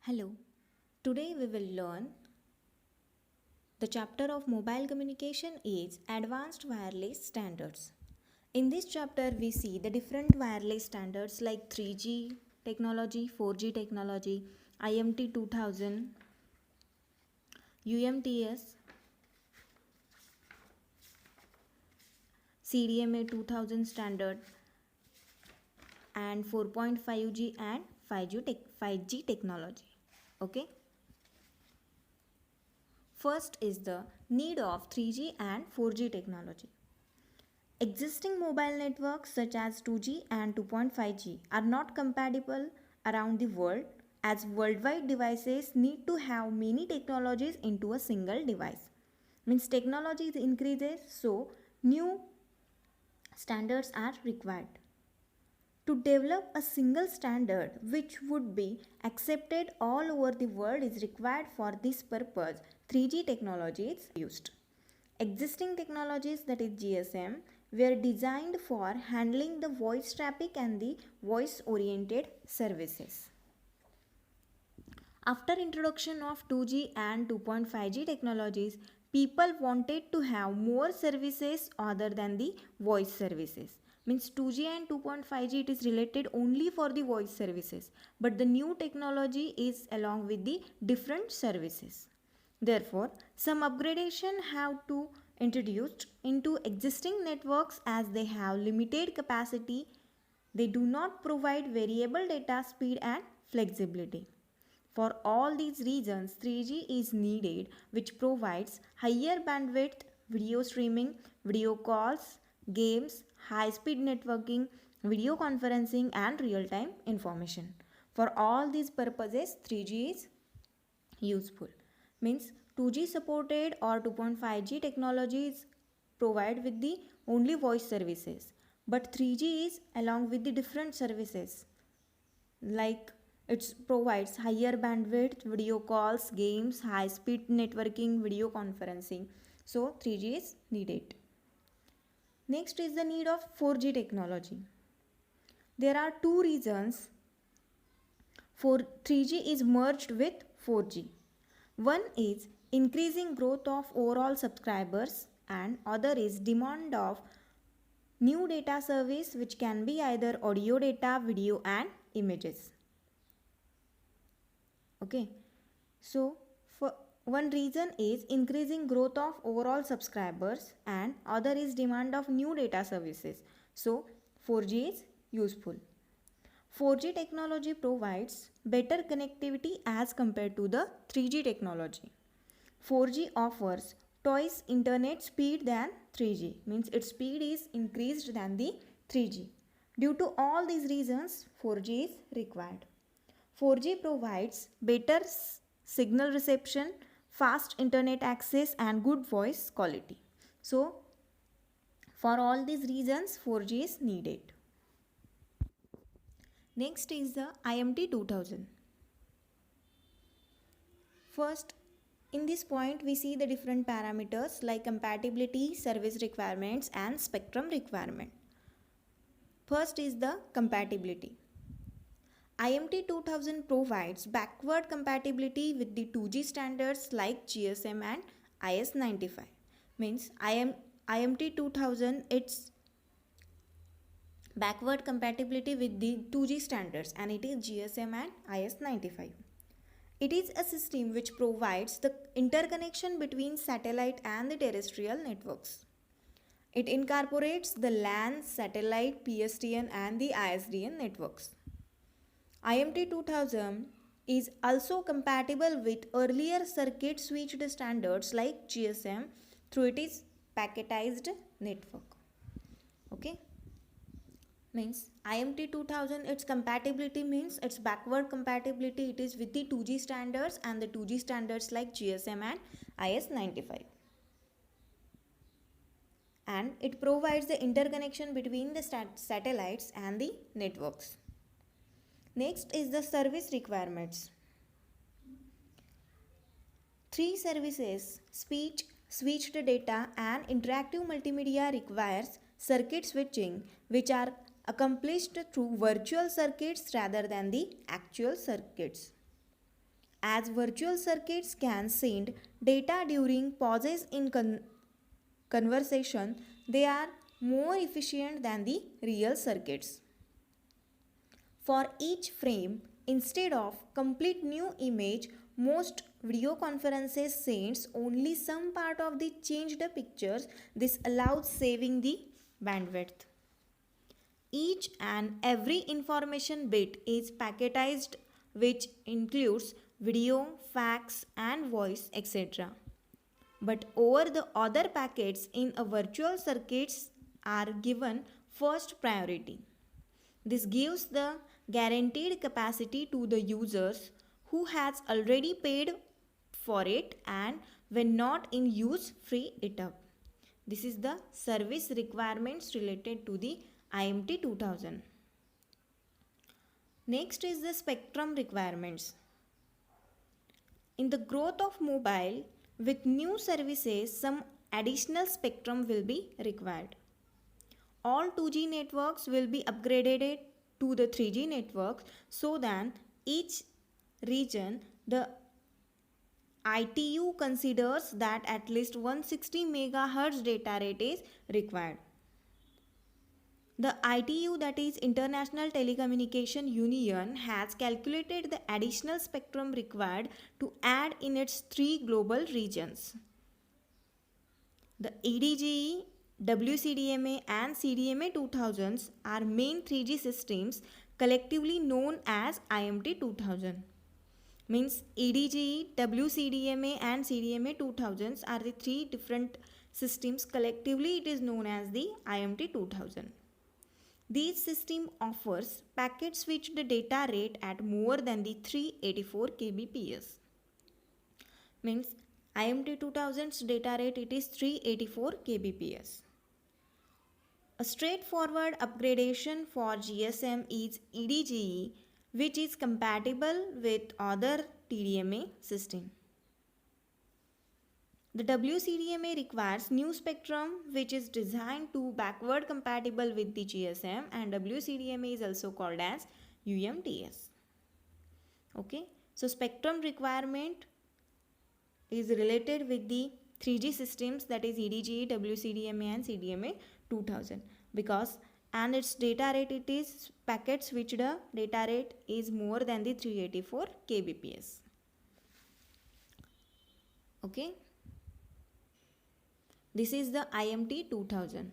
Hello, today we will learn the chapter of mobile communication is Advanced Wireless Standards. In this chapter, we see the different wireless standards like 3G technology, 4G technology, IMT 2000, UMTS, CDMA 2000 standard, and 4.5G and 5G technology. Okay. First is the need of 3G and 4G technology. Existing mobile networks such as 2G and 2.5G are not compatible around the world as worldwide devices need to have many technologies into a single device. Means technology increases, so new standards are required. To develop a single standard which would be accepted all over the world is required. For this purpose 3G technology is used. Existing technologies, that is GSM, were designed for handling the voice traffic and the voice oriented services. After introduction of 2G and 2.5G technologies, people wanted to have more services other than the voice services. Means 2G and 2.5G it is related only for the voice services, but the new technology is along with the different services. Therefore, some upgradation have to introduced into existing networks as they have limited capacity. They do not provide variable data speed and flexibility. For all these reasons, 3G is needed, which provides higher bandwidth, video streaming, video calls, games, high-speed networking, video conferencing, and real-time information. For all these purposes, 3G is useful. Means 2G supported or 2.5G technologies provide with the only voice services, but 3G is along with the different services like it provides higher bandwidth, video calls, games, high speed networking, video conferencing. So 3G is needed. Next is the need of 4G technology. There are two reasons for 3G is merged with 4G. One is increasing growth of overall subscribers and other is demand of new data service which can be either audio data, video and images. Okay, so for one reason is increasing growth of overall subscribers and other is demand of new data services. So 4G is useful. 4G technology provides better connectivity as compared to the 3G technology. 4G offers twice internet speed than 3G, means its speed is increased than the 3G. Due to all these reasons, 4G is required. 4G provides better signal reception, fast internet access and good voice quality. So, for all these reasons 4G is needed. Next is the IMT 2000. First, in this point we see the different parameters like compatibility, service requirements and spectrum requirement. First is the compatibility. IMT 2000 provides backward compatibility with the 2G standards like GSM and IS-95. Means IMT 2000 it's backward compatibility with the 2G standards and it is GSM and IS-95. It is a system which provides the interconnection between satellite and the terrestrial networks. It incorporates the LAN, satellite, PSTN and the ISDN networks. IMT 2000 is also compatible with earlier circuit switched standards like GSM through its packetized network. Okay. Means IMT 2000 its compatibility means its backward compatibility it is with the 2G standards and the 2G standards like GSM and IS-95. And it provides the interconnection between the satellites and the networks. Next is the service requirements. Three services, speech, switched data and interactive multimedia requires circuit switching which are accomplished through virtual circuits rather than the actual circuits. As virtual circuits can send data during pauses in conversation, they are more efficient than the real circuits. For each frame, instead of complete new image, most video conferences sends only some part of the changed pictures. This allows saving the bandwidth. Each and every information bit is packetized, which includes video, fax and voice, etc. But over the other packets in a virtual circuits are given first priority. This gives the guaranteed capacity to the users who has already paid for it and when not in use free it up. This is the service requirements related to the IMT 2000. Next is the spectrum requirements. In the growth of mobile, with new services, some additional spectrum will be required. All 2G networks will be upgraded to the 3G networks so that each region the ITU considers that at least 160 MHz data rate is required. The ITU, that is International Telecommunication Union, has calculated the additional spectrum required to add in its 3 global regions. The EDGE, WCDMA and CDMA 2000s are main 3G systems collectively known as IMT 2000. Means EDGE, WCDMA and CDMA 2000s are the 3 different systems. Collectively it is known as the IMT 2000. This system offers packet switched data rate at more than the 384 kbps. Means IMT 2000's data rate it is 384 kbps. A straightforward upgradation for GSM is EDGE, which is compatible with other TDMA system. The WCDMA requires new spectrum which is designed to backward compatible with the GSM, and WCDMA is also called as UMTS. Okay, so spectrum requirement is related with the 3G systems, that is EDGE, WCDMA and CDMA 2000, because and its data rate it is packet switched data rate is more than the 384 kbps. Okay. This is the IMT 2000.